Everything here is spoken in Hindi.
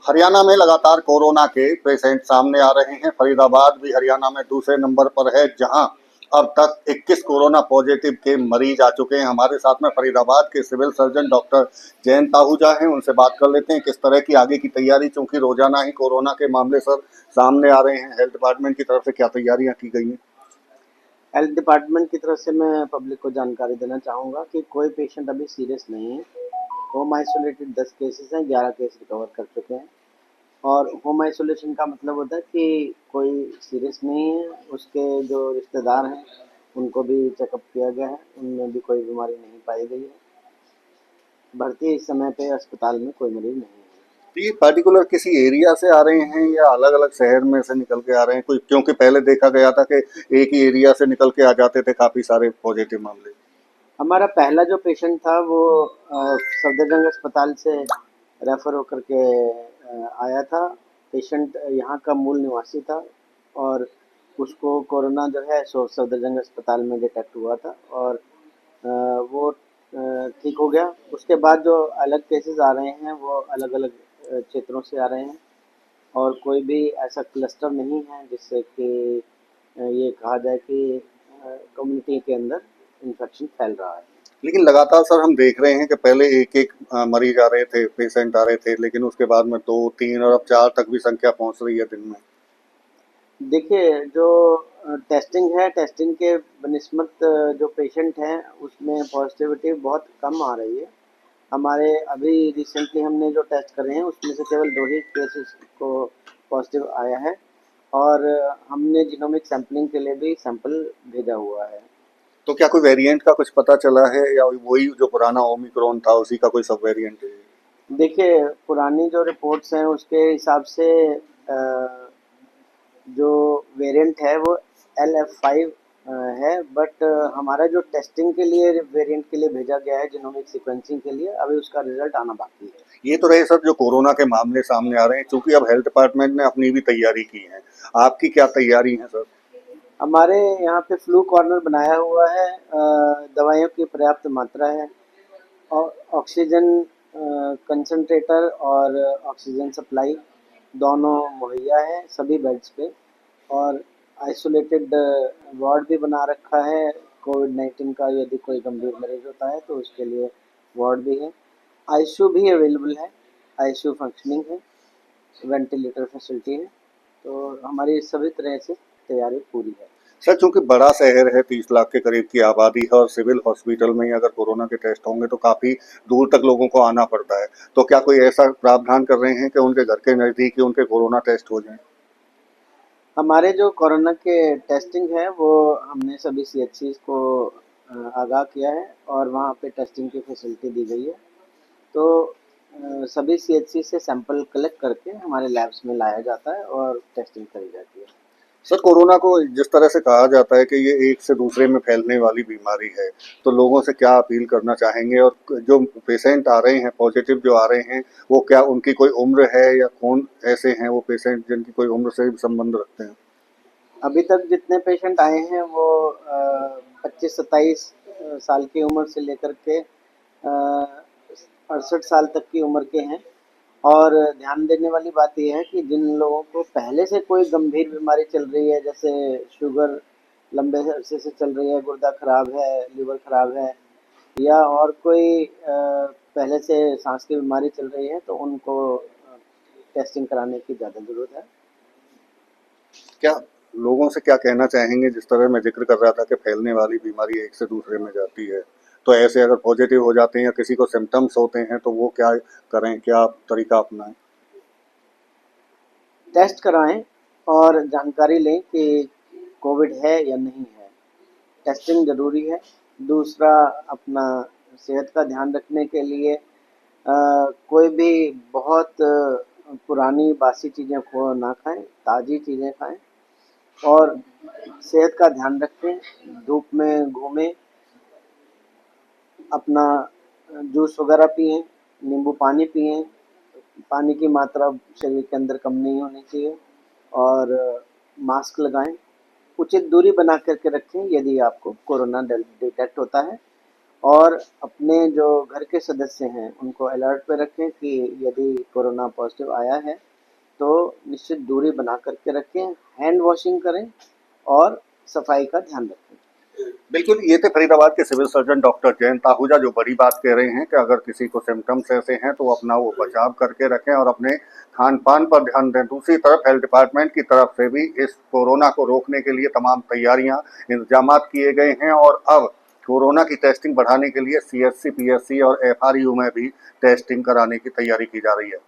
हरियाणा में लगातार कोरोना के पेशेंट सामने आ रहे हैं। फरीदाबाद भी हरियाणा में दूसरे नंबर पर है, जहां अब तक 21 कोरोना पॉजिटिव के मरीज आ चुके हैं। हमारे साथ में फरीदाबाद के civil surgeon doctor Jayant Ahuja हैं, उनसे बात कर लेते हैं किस तरह की आगे की तैयारी, चूंकि रोजाना ही कोरोना के मामले सर सामने आ रहे हैं। हेल्थ डिपार्टमेंट की तरफ से क्या तैयारियां की गई हैं? हेल्थ डिपार्टमेंट की तरफ से मैं पब्लिक को जानकारी देना चाहूँगा कि कोई पेशेंट अभी सीरियस नहीं है। होम आइसोलेटेड 10 केसेस हैं, 11 केस रिकवर कर चुके हैं। और होम आइसोलेशन का मतलब होता है कि कोई सीरियस नहीं है, उसके जो रिश्तेदार हैं उनको भी चेकअप किया गया है, उनमें भी कोई बीमारी नहीं पाई गई है। भर्ती इस समय पे अस्पताल में कोई मरीज नहीं है। तो ये पर्टिकुलर किसी एरिया से आ रहे हैं या अलग अलग शहर में से निकल के आ रहे हैं कोई? क्योंकि पहले देखा गया था कि एक ही एरिया से निकल के आ जाते थे काफी सारे पॉजिटिव मामले। हमारा पहला जो पेशेंट था वो सफदरजंग अस्पताल से रेफ़र होकर के आया था। पेशेंट यहाँ का मूल निवासी था और उसको कोरोना जो है सो सफदरजंग अस्पताल में डिटेक्ट हुआ था और वो ठीक हो गया। उसके बाद जो अलग केसेस आ रहे हैं वो अलग-अलग क्षेत्रों से आ रहे हैं और कोई भी ऐसा क्लस्टर नहीं है जिससे कि ये कहा जाए कि कम्युनिटी के अंदर इन्फेक्शन फैल रहा है। लेकिन लगातार सर हम देख रहे हैं कि पहले एक एक मरीज आ रहे थे, पेशेंट आ रहे थे, लेकिन उसके बाद में दो तीन और अब चार तक भी संख्या पहुंच रही है दिन में। देखिए, जो टेस्टिंग है, टेस्टिंग के बनिस्बत जो पेशेंट हैं, उसमें पॉज़िटिविटी बहुत कम आ रही है। हमारे अभी रिसेंटली हमने जो टेस्ट करे हैं, उसमें से केवल 2 ही केसेस को पॉज़िटिव आया है और हमने जीनोमिक सैंपलिंग के लिए भी सैंपल भेजा हुआ है। तो क्या कोई वेरिएंट का कुछ पता चला है या वही जो पुराना ओमिक्रॉन था उसी का कोई सब वेरिएंट है? देखिए, पुरानी जो रिपोर्ट्स हैं, उसके हिसाब से जो वेरिएंट है वो LF5 है, बट हमारा जो टेस्टिंग के लिए वेरिएंट के लिए भेजा गया है जीनोमिक सीक्वेंसिंग के लिए, अभी उसका रिजल्ट आना बाकी है। ये तो रहे सर जो कोरोना के मामले सामने आ रहे हैं, चूंकि अब हेल्थ डिपार्टमेंट ने अपनी भी तैयारी की है। आपकी क्या तैयारी है सर? हमारे यहाँ पे फ्लू कॉर्नर बनाया हुआ है, दवाइयों की पर्याप्त मात्रा है और ऑक्सीजन कंसंट्रेटर और ऑक्सीजन सप्लाई दोनों मुहैया है सभी बेड्स पे और आइसोलेटेड वार्ड भी बना रखा है कोविड-19 का। यदि कोई गंभीर मरीज होता है तो उसके लिए वार्ड भी है। आईसीयू भी अवेलेबल है, आईसीयू फंक्शनिंग है, वेंटिलेटर फैसिलिटी है, तो हमारी सभी तरह से तैयारी पूरी है। सर चूंकि बड़ा शहर है, 30 लाख के करीब की आबादी है और सिविल हॉस्पिटल में ही अगर कोरोना के टेस्ट होंगे तो काफी दूर तक लोगों को आना पड़ता है। तो क्या कोई ऐसा प्रावधान कर रहे हैं कि उनके घर के नजदीक ही उनके कोरोना टेस्ट हो जाए? हमारे जो कोरोना के टेस्टिंग है वो हमने सभी सीएचसीज़ को आगाह किया है और वहाँ पे टेस्टिंग की फैसिलिटी दी गई है। तो सभी सीएचसी से सैंपल कलेक्ट करके हमारे लैब्स में लाया जाता है और टेस्टिंग करी जाती है। सर कोरोना को जिस तरह से कहा जाता है कि ये एक से दूसरे में फैलने वाली बीमारी है, तो लोगों से क्या अपील करना चाहेंगे? और जो पेशेंट आ रहे हैं, पॉजिटिव जो आ रहे हैं, वो क्या उनकी कोई उम्र है या कौन ऐसे हैं वो पेशेंट जिनकी कोई उम्र से भी संबंध रखते हैं? अभी तक जितने पेशेंट आए हैं वो 25-27 साल की उम्र से लेकर के 68 साल तक की उम्र के हैं। और ध्यान देने वाली बात यह है कि जिन लोगों को पहले से कोई गंभीर बीमारी चल रही है, जैसे शुगर लंबे अरसे से चल रही है, गुर्दा खराब है, लीवर खराब है या और कोई पहले से सांस की बीमारी चल रही है, तो उनको टेस्टिंग कराने की ज़्यादा ज़रूरत है। क्या लोगों से क्या कहना चाहेंगे? जिस तरह मैं जिक्र कर रहा था कि फैलने वाली बीमारी एक से दूसरे में जाती है, तो ऐसे अगर पॉजिटिव हो जाते हैं या किसी को सिम्टम्स होते हैं तो वो क्या करें, क्या तरीका अपनाएं? टेस्ट कराएं और जानकारी लें कि कोविड है या नहीं है। टेस्टिंग ज़रूरी है। दूसरा, अपना सेहत का ध्यान रखने के लिए कोई भी बहुत पुरानी बासी चीज़ें को ना खाएं, ताज़ी चीज़ें खाएं और सेहत का ध्यान रखें। धूप में घूमें, अपना जूस वगैरह पिएं, नींबू पानी पिएं। पानी की मात्रा शरीर के अंदर कम नहीं होनी चाहिए और मास्क लगाएं। उचित दूरी बना करके रखें यदि आपको कोरोना डिटेक्ट होता है और अपने जो घर के सदस्य हैं उनको अलर्ट पे रखें कि यदि कोरोना पॉजिटिव आया है तो निश्चित दूरी बना करके रखें, हैंड वॉशिंग करें और सफाई का ध्यान रखें। बिल्कुल, ये थे फरीदाबाद के civil surgeon doctor Jayant Ahuja, जो बड़ी बात कह रहे हैं कि अगर किसी को सिम्टम्स ऐसे हैं तो अपना वो बचाव करके रखें और अपने खान-पान पर ध्यान दें। दूसरी तरफ हेल्थ डिपार्टमेंट की तरफ से भी इस कोरोना को रोकने के लिए तमाम तैयारियां, इंतजामात किए गए हैं और अब कोरोना की टेस्टिंग बढ़ाने के लिए सीएचसी, पीएचसी और एफआरयू में भी टेस्टिंग कराने की तैयारी की जा रही है।